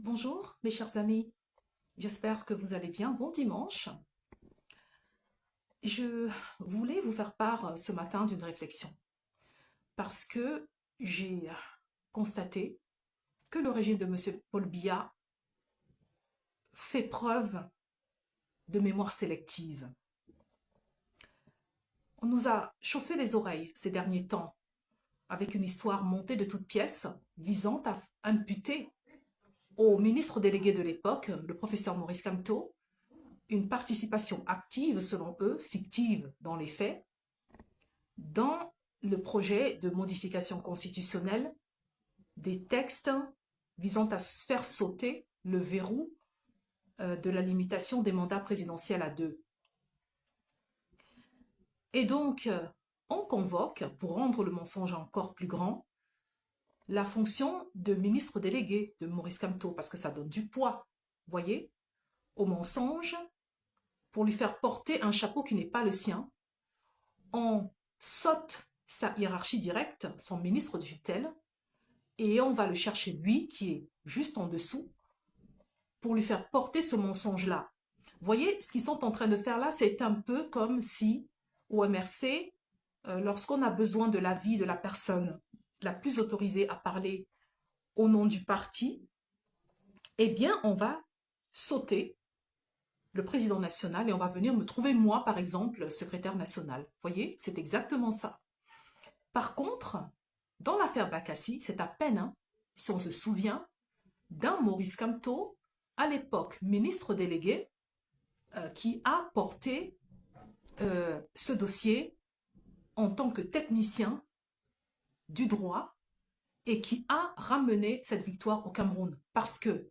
Bonjour mes chers amis, j'espère que vous allez bien. Bon dimanche. Je voulais vous faire part ce matin d'une réflexion parce que j'ai constaté que le régime de M. Paul Biya fait preuve de mémoire sélective. On nous a chauffé les oreilles ces derniers temps avec une histoire montée de toutes pièces visant à imputer au ministre délégué de l'époque, le professeur Maurice Kamto, une participation active, selon eux, fictive dans les faits, dans le projet de modification constitutionnelle des textes visant à faire sauter le verrou de la limitation des mandats présidentiels à deux. Et donc, on convoque, pour rendre le mensonge encore plus grand, la fonction de ministre délégué de Maurice Kamto, parce que ça donne du poids, voyez, au mensonge, pour lui faire porter un chapeau qui n'est pas le sien. On saute sa hiérarchie directe, son ministre de tutelle, et on va le chercher lui, qui est juste en dessous, pour lui faire porter ce mensonge-là. Vous voyez, ce qu'ils sont en train de faire là, c'est un peu comme si, au MRC, lorsqu'on a besoin de l'avis de la personne la plus autorisée à parler au nom du parti, eh bien, on va sauter le président national et on va venir me trouver moi, par exemple, secrétaire national. Vous voyez, c'est exactement ça. Par contre, dans l'affaire Bakassi, c'est à peine, hein, si on se souvient, d'un Maurice Kamto, à l'époque ministre délégué, qui a porté ce dossier en tant que technicien du droit et qui a ramené cette victoire au Cameroun. Parce que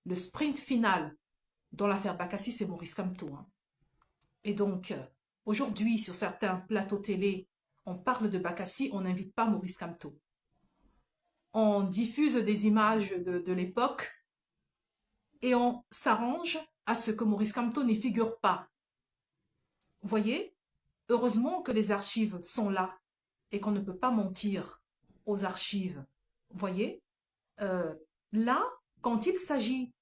le sprint final dans l'affaire Bakassi, c'est Maurice Kamto. Hein. Et donc, aujourd'hui, sur certains plateaux télé, on parle de Bakassi, on n'invite pas Maurice Kamto. On diffuse des images de l'époque et on s'arrange à ce que Maurice Kamto n'y figure pas. Vous voyez, heureusement que les archives sont là et qu'on ne peut pas mentir aux archives. Vous voyez, là, quand il s'agit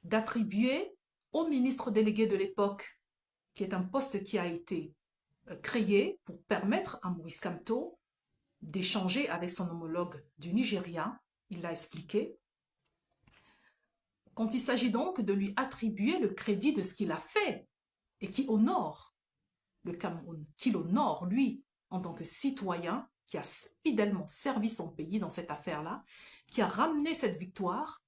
d'attribuer au ministre délégué de l'époque, qui est un poste qui a été créé pour permettre à Maurice Kamto d'échanger avec son homologue du Nigeria, il l'a expliqué, quand il s'agit donc de lui attribuer le crédit de ce qu'il a fait et qui honore le Cameroun, qui l'honore, lui, en tant que citoyen, qui a fidèlement servi son pays dans cette affaire-là, qui a ramené cette victoire,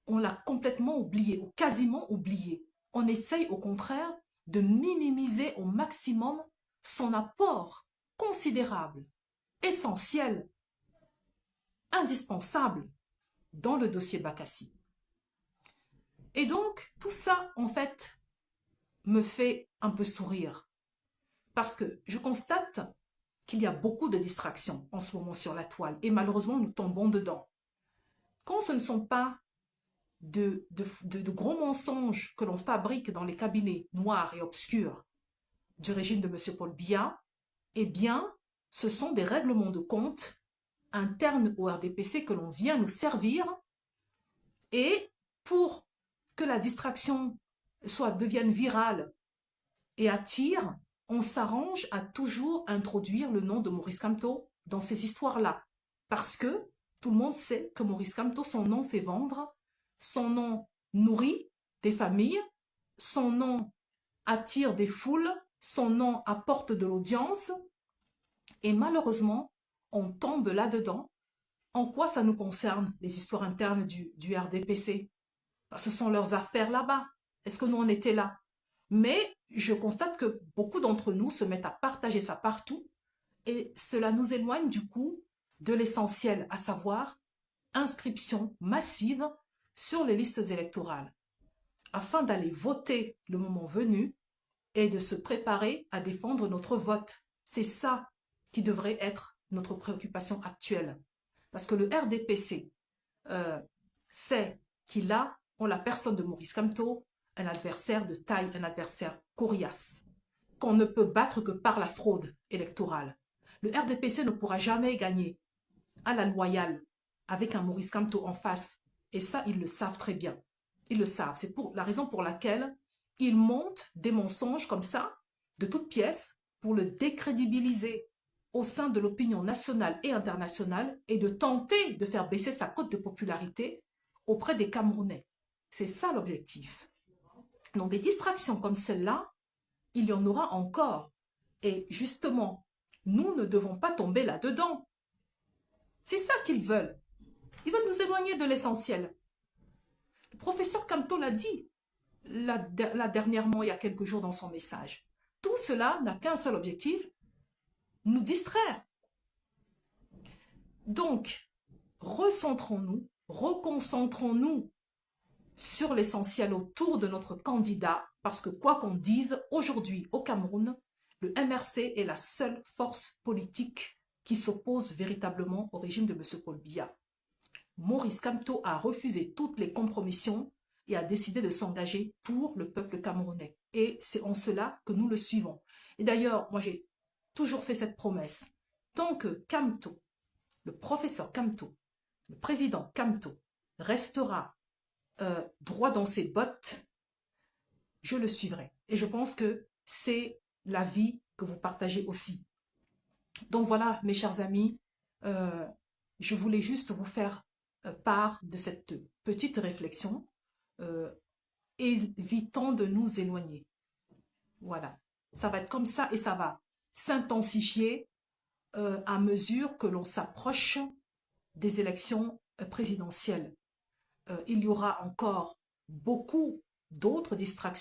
on l'a complètement oublié, ou quasiment oublié. On essaye au contraire de minimiser au maximum son apport considérable, essentiel, indispensable dans le dossier Bakassi. Et donc, tout ça, en fait, me fait un peu sourire. Parce que je constate qu'il y a beaucoup de distractions en ce moment sur la toile. Et malheureusement, nous tombons dedans. Quand ce ne sont pas de gros mensonges que l'on fabrique dans les cabinets noirs et obscurs du régime de M. Paul Biya, eh bien, ce sont des règlements de compte internes au RDPC que l'on vient nous servir. Et pour que la distraction devienne virale et attire, on s'arrange à toujours introduire le nom de Maurice Kamto dans ces histoires-là. Parce que tout le monde sait que Maurice Kamto, son nom fait vendre, son nom nourrit des familles, son nom attire des foules, son nom apporte de l'audience. Et malheureusement, on tombe là-dedans. En quoi ça nous concerne, les histoires internes du RDPC? Ce sont leurs affaires là-bas. Est-ce que nous en étions là? Mais je constate que beaucoup d'entre nous se mettent à partager ça partout et cela nous éloigne du coup de l'essentiel, à savoir inscription massive sur les listes électorales, afin d'aller voter le moment venu et de se préparer à défendre notre vote. C'est ça qui devrait être notre préoccupation actuelle. Parce que le RDPC sait qu'il a, en la personne de Maurice Kamto, un adversaire de taille, un adversaire coriace, qu'on ne peut battre que par la fraude électorale. Le RDPC ne pourra jamais gagner à la loyale avec un Maurice Kamto en face Et ça, ils le savent très bien. Ils le savent. C'est pour la raison pour laquelle ils montent des mensonges comme ça, de toutes pièces, pour le décrédibiliser au sein de l'opinion nationale et internationale et de tenter de faire baisser sa cote de popularité auprès des Camerounais. C'est ça l'objectif. Donc des distractions comme celle-là, il y en aura encore. Et justement, nous ne devons pas tomber là-dedans. C'est ça qu'ils veulent. Ils veulent nous éloigner de l'essentiel. Le professeur Camto l'a dit dernièrement, il y a quelques jours dans son message. Tout cela n'a qu'un seul objectif, nous distraire. Donc, recentrons-nous, reconcentrons-nous sur l'essentiel autour de notre candidat, parce que quoi qu'on dise, aujourd'hui au Cameroun, le MRC est la seule force politique qui s'oppose véritablement au régime de M. Paul Biya. Maurice Kamto a refusé toutes les compromissions et a décidé de s'engager pour le peuple camerounais. Et c'est en cela que nous le suivons. Et d'ailleurs, moi j'ai toujours fait cette promesse. Tant que Kamto, le professeur Kamto, le président Kamto, restera droit dans ses bottes, je le suivrai. Et je pense que c'est l'avis que vous partagez aussi. Donc voilà, mes chers amis, je voulais juste vous faire part de cette petite réflexion, évitons de nous éloigner. Voilà, ça va être comme ça et ça va s'intensifier à mesure que l'on s'approche des élections présidentielles. Il y aura encore beaucoup d'autres distractions